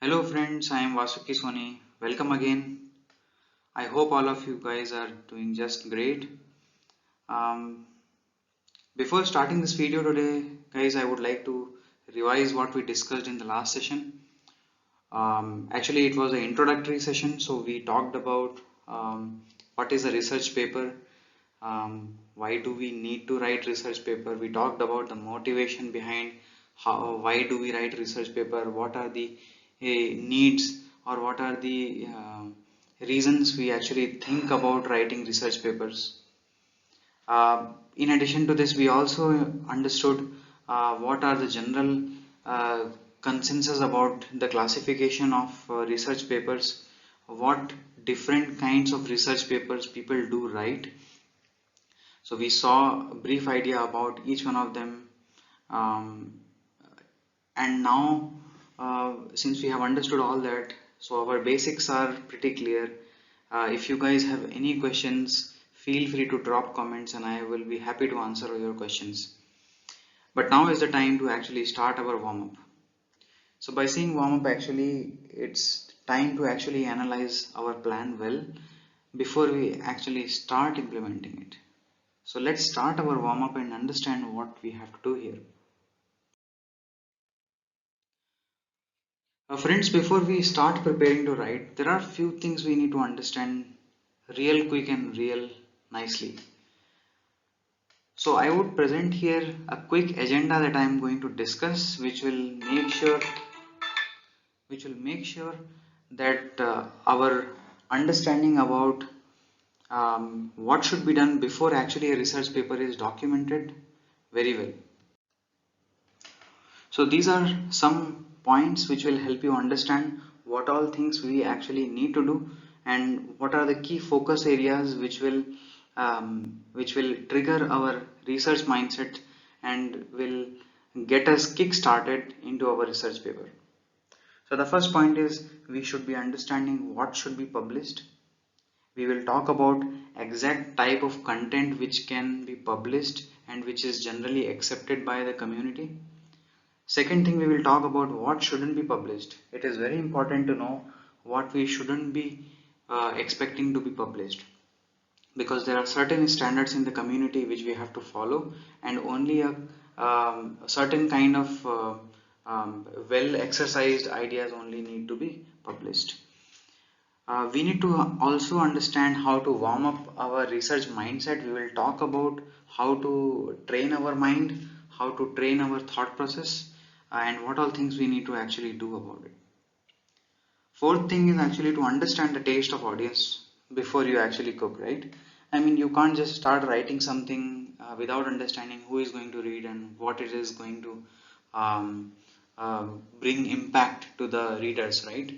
Hello friends, I am Vasuki Soni. Welcome again. I hope all of you guys are doing just great. Um, Before starting this video today, guys, I would like to revise what we discussed in the last session. Actually, it was an introductory session, so we talked about what is a research paper, why do we need to write research paper. We talked about the motivation behind why do we write research paper, what are the needs or what are the reasons we actually think about writing research papers. In addition to this, we also understood what are the general uh, consensus about the classification of research papers, what different kinds of research papers people do write. So we saw a brief idea about each one of them, um, and now since we have understood all that, so our basics are pretty clear. If you guys have any questions, feel free to drop comments and I will be happy to answer all your questions. But now is the time to actually start our warm-up. So by saying warm-up, actually it's time to actually analyze our plan well before we actually start implementing it. So let's start our warm-up and understand what we have to do here. Friends, before we start preparing to write, there are few things we need to understand real quick and real nicely. So I would present here a quick agenda that I am going to discuss, which will make sure that our understanding about what should be done before actually a research paper is documented very well. So these are some points which will help you understand what all things we actually need to do and what are the key focus areas which will trigger our research mindset and will get us kick started into our research paper. So the first point is we should be understanding what should be published. We will talk about exact type of content which can be published and which is generally accepted by the community. Second thing, we will talk about what shouldn't be published. It is very important to know what we shouldn't be expecting to be published, because there are certain standards in the community which we have to follow, and only a certain kind of well exercised ideas only need to be published. We need to also understand how to warm up our research mindset. We will talk about how to train our mind, how to train our thought process, and what all things we need to actually do about it. Fourth thing is actually to understand the taste of audience before you actually cook, right? I mean, you can't just start writing something without understanding who is going to read and what it is going to um, bring impact to the readers, right?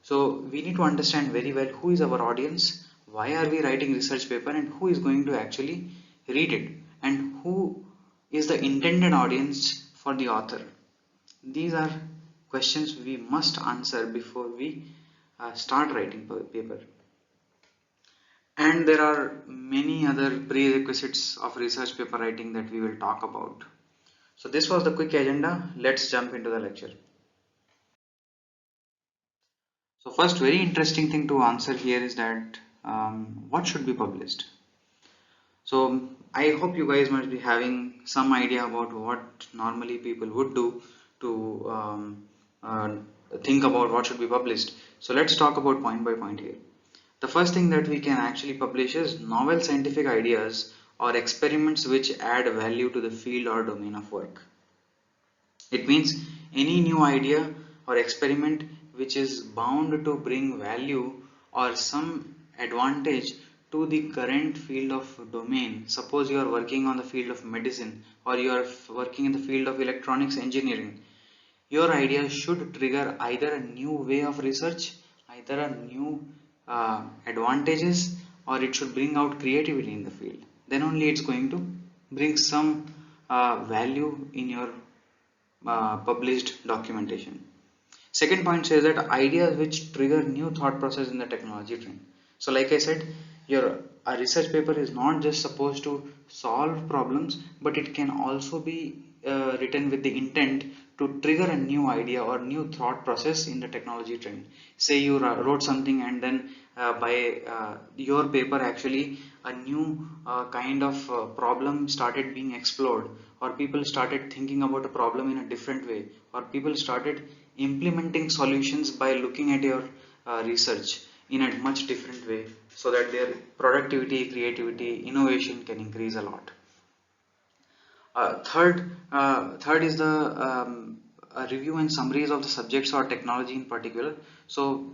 So we need to understand very well who is our audience, why are we writing research paper, and who is going to actually read it, and who is the intended audience for the author. These are questions we must answer before we start writing paper. And there are many other prerequisites of research paper writing that we will talk about. So this was the quick agenda. Let's jump into the lecture. So first, very interesting thing to answer here is that what should be published. So I hope you guys must be having some idea about what normally people would do to uh, think about what should be published. So let's talk about point by point here. The first thing that we can actually publish is novel scientific ideas or experiments which add value to the field or domain of work. It means any new idea or experiment which is bound to bring value or some advantage to the current field of domain. Suppose you are working on the field of medicine or you are working in the field of electronics engineering. Your idea should trigger either a new way of research, either a new advantages, or it should bring out creativity in the field. Then only it's going to bring some value in your published documentation. Second point says that ideas which trigger new thought process in the technology trend. So like I said, your a research paper is not just supposed to solve problems, but it can also be written with the intent to trigger a new idea or new thought process in the technology trend. Say you wrote something, and then by your paper actually a new kind of problem started being explored, or people started thinking about a problem in a different way, or people started implementing solutions by looking at your research in a much different way, so that their productivity, creativity, innovation can increase a lot. Third is the review and summaries of the subjects or technology in particular. So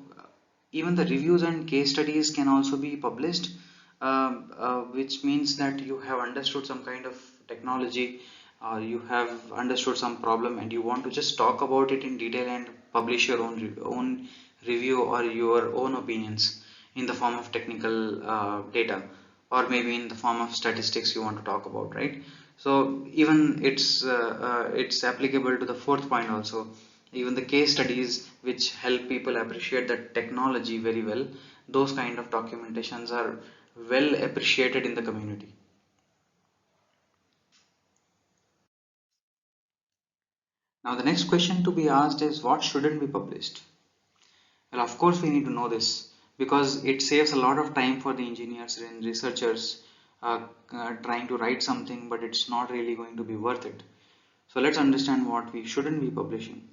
even the reviews and case studies can also be published, which means that you have understood some kind of technology, you have understood some problem, and you want to just talk about it in detail and publish your own review or your own opinions in the form of technical data, or maybe in the form of statistics you want to talk about, right? So even it's applicable to the fourth point also. Even the case studies which help people appreciate the technology very well, those kind of documentations are well appreciated in the community. Now the next question to be asked is, what shouldn't be published? Well, of course we need to know this, because it saves a lot of time for the engineers and researchers trying to write something, but it's not really going to be worth it. So let's understand what we shouldn't be publishing.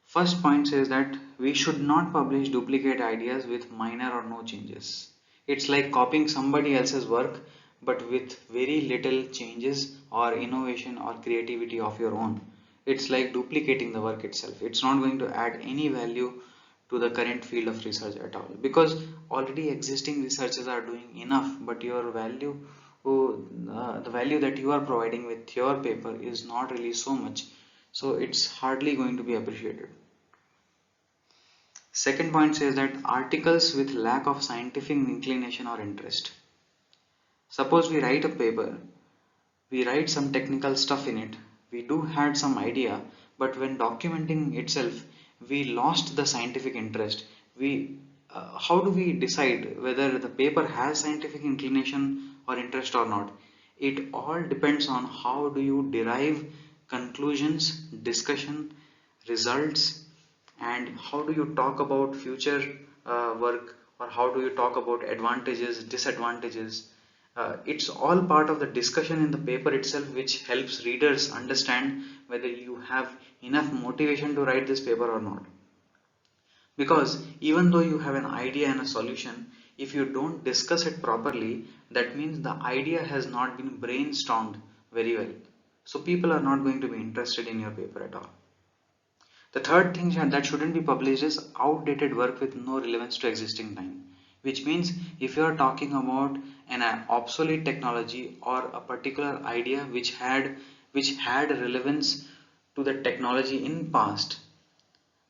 First point says that we should not publish duplicate ideas with minor or no changes. It's like copying somebody else's work but with very little changes or innovation or creativity of your own. It's like duplicating the work itself. It's not going to add any value to the current field of research at all, because already existing researchers are doing enough, but your value, the value that you are providing with your paper is not really so much, so it's hardly going to be appreciated. Second point says that articles with lack of scientific inclination or interest. Suppose we write a paper, we write some technical stuff in it, we do had some idea, but when documenting itself, we lost the scientific interest. We How do we decide whether the paper has scientific inclination or interest or not? It all depends on how do you derive conclusions, discussion, results, and how do you talk about future work, or how do you talk about advantages, disadvantages. It's all part of the discussion in the paper itself, which helps readers understand whether you have enough motivation to write this paper or not. Because even though you have an idea and a solution, if you don't discuss it properly, that means the idea has not been brainstormed very well, so people are not going to be interested in your paper at all. The third thing that shouldn't be published is outdated work with no relevance to existing time. Which means if you are talking about an obsolete technology or a particular idea which had relevance to the technology in past,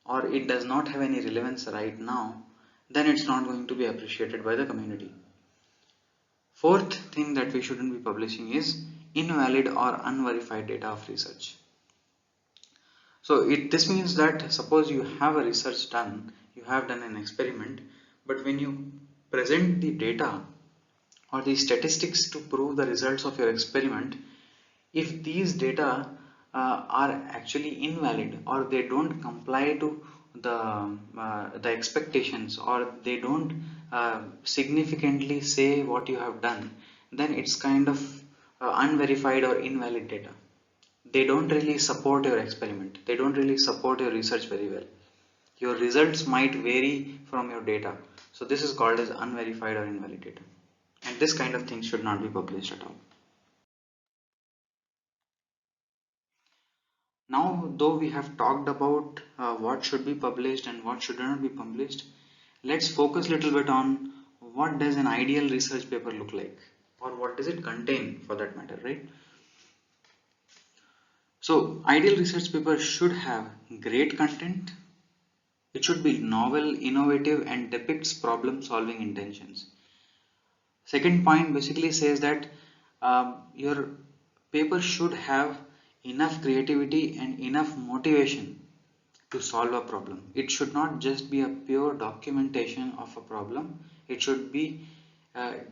or it does not have any relevance right now, then it's not going to be appreciated by the community. Fourth thing that we shouldn't be publishing is invalid or unverified data of research. So this means that suppose you have a research done, you have done an experiment, but when you present the data or the statistics to prove the results of your experiment, if these data are actually invalid, or they don't comply to the expectations, or they don't significantly say what you have done, then it's kind of unverified or invalid data. They don't really support your experiment, they don't really support your research very well. Your results might vary from your data, so this is called as unverified or invalid data, and this kind of thing should not be published at all. Now, though we have talked about what should be published and what should not be published, let's focus a little bit on what does an ideal research paper look like, or what does it contain for that matter, right? So ideal research paper should have great content. It should be novel, innovative, and depicts problem solving intentions. Second point basically says that your paper should have enough creativity and enough motivation to solve a problem. It should not just be a pure documentation of a problem. It should be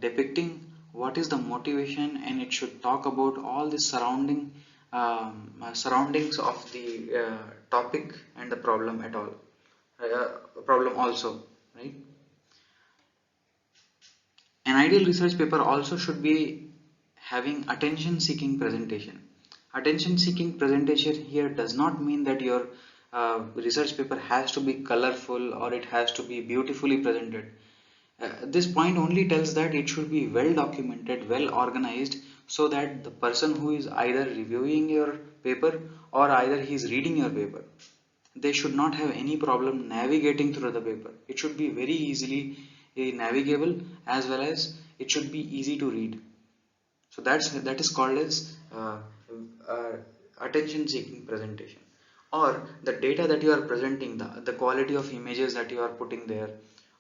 depicting what is the motivation, and it should talk about all the surrounding surroundings of the topic and the problem at all, problem also, right? An ideal research paper also should be having attention seeking presentation. Attention seeking presentation here does not mean that your research paper has to be colorful or it has to be beautifully presented. This point only tells that it should be well documented, well organized, so that the person who is either reviewing your paper or either he is reading your paper, they should not have any problem navigating through the paper. It should be very easily navigable, as well as it should be easy to read. So that is called as uh, attention seeking presentation. Or the data that you are presenting, the quality of images that you are putting there,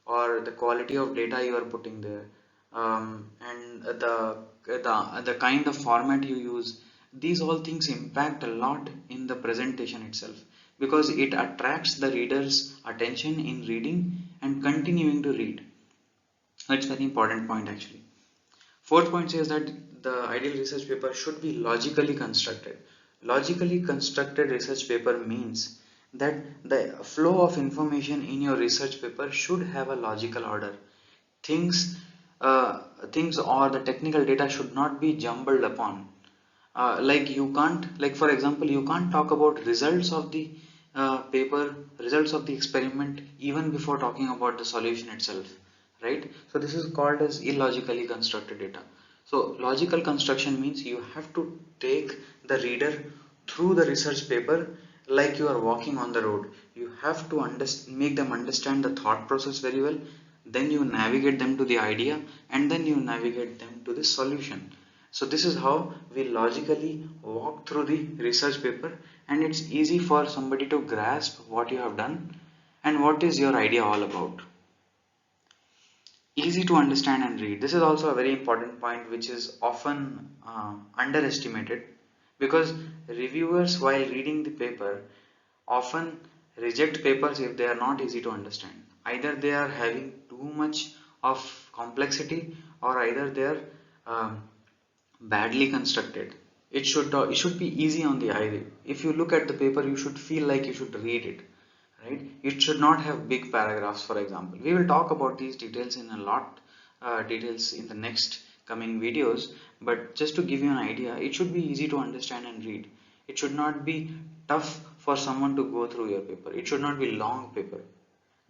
or the quality of data you are putting there, and the kind of format you use, these all things impact a lot in the presentation itself, because it attracts the reader's attention in reading and continuing to read. That's very important point actually. Fourth point says that the ideal research paper should be logically constructed. Logically constructed research paper means that the flow of information in your research paper should have a logical order. Things, things or the technical data should not be jumbled upon. Like you can't, like for example, you can't talk about results of the paper, results of the experiment even before talking about the solution itself, right? So this is called as illogically constructed data. So logical construction means you have to take the reader through the research paper like you are walking on the road. You have to make them understand the thought process very well, then you navigate them to the idea, and then you navigate them to the solution. So this is how we logically walk through the research paper, and it's easy for somebody to grasp what you have done and what is your idea all about. Easy to understand and read. This is also a very important point which is often underestimated, because reviewers while reading the paper often reject papers if they are not easy to understand. Either they are having too much of complexity, or either they are um, badly constructed. It should be easy on the eye. If you look at the paper, you should feel like you should read it, right? It should not have big paragraphs, for example. We will talk about these details in a lot details in the next coming videos, but just to give you an idea, it should be easy to understand and read. It should not be tough for someone to go through your paper. It should not be long paper.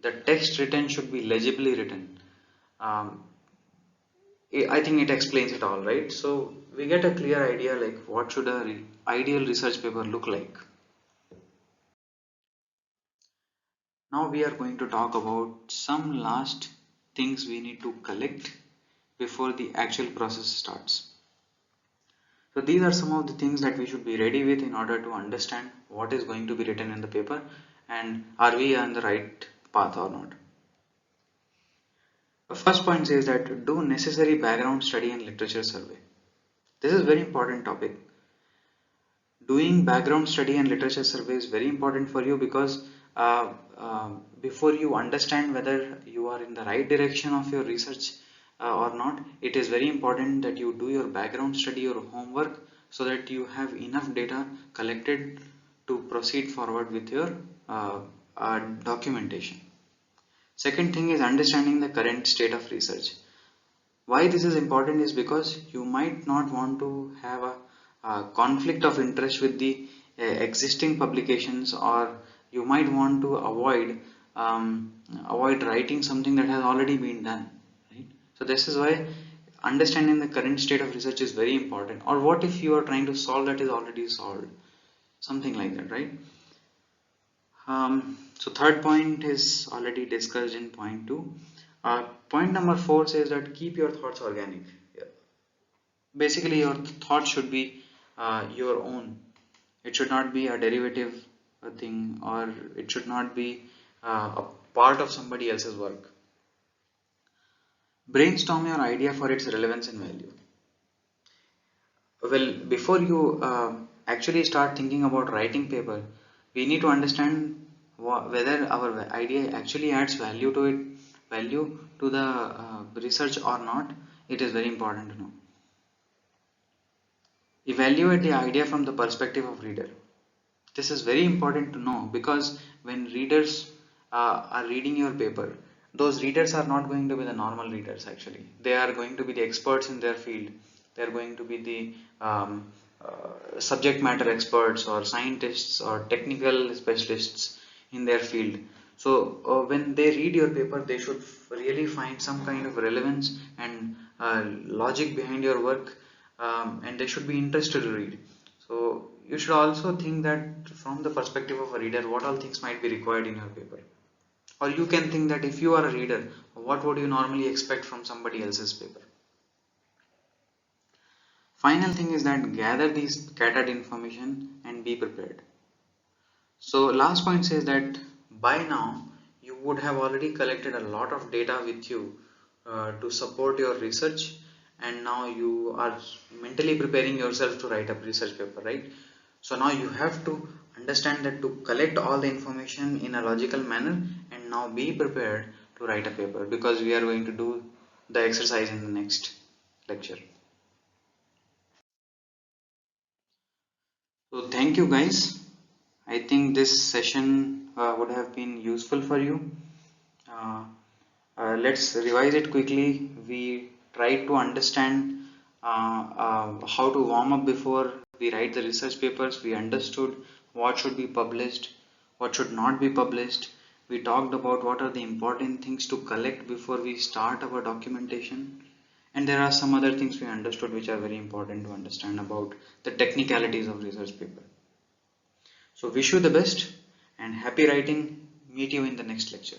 The text written should be legibly written. um, I think it explains it all, right? So we get a clear idea like what should a ideal research paper look like. Now we are going to talk about some last things we need to collect before the actual process starts. So these are some of the things that we should be ready with in order to understand what is going to be written in the paper and are we on the right path or not. The first point says that do necessary background study and literature survey. This is a very important topic. Doing background study and literature survey is very important for you, because uh, before you understand whether you are in the right direction of your research or not, it is very important that you do your background study or homework, so that you have enough data collected to proceed forward with your documentation. Second thing is understanding the current state of research. Why this is important is because you might not want to have a conflict of interest with the existing publications, or you might want to avoid writing something that has already been done, right? So this is why understanding the current state of research is very important. Or what if you are trying to solve that is already solved, something like that, right? So third point is already discussed in point 2. Point number 4 says that keep your thoughts organic. Yeah. Basically, your thought should be your own. It should not be a derivative thing, or it should not be a part of somebody else's work. Brainstorm your idea for its relevance and value. Well, before you actually start thinking about writing paper, we need to understand whether our idea actually adds value to the research or not. It is very important to know. Evaluate the idea from the perspective of reader. This is very important to know, because when readers are reading your paper, those readers are not going to be the normal readers. Actually, they are going to be the experts in their field. They are going to be the subject matter experts or scientists or technical specialists in their field. So when they read your paper, they should really find some kind of relevance and logic behind your work, and they should be interested to read. So you should also think that from the perspective of a reader, what all things might be required in your paper. Or you can think that if you are a reader, what would you normally expect from somebody else's paper. Final thing is that gather these scattered information and be prepared. So last point says that by now you would have already collected a lot of data with you to support your research, and now you are mentally preparing yourself to write a research paper, right? So now you have to understand that to collect all the information in a logical manner and now be prepared to write a paper, because we are going to do the exercise in the next lecture. So thank you guys. I think this session would have been useful for you. Uh, let's revise it quickly. We tried to understand how to warm up before we write the research papers. We understood what should be published, what should not be published. We talked about what are the important things to collect before we start our documentation. And there are some other things we understood which are very important to understand about the technicalities of research paper. So wish you the best and happy writing. Meet you in the next lecture.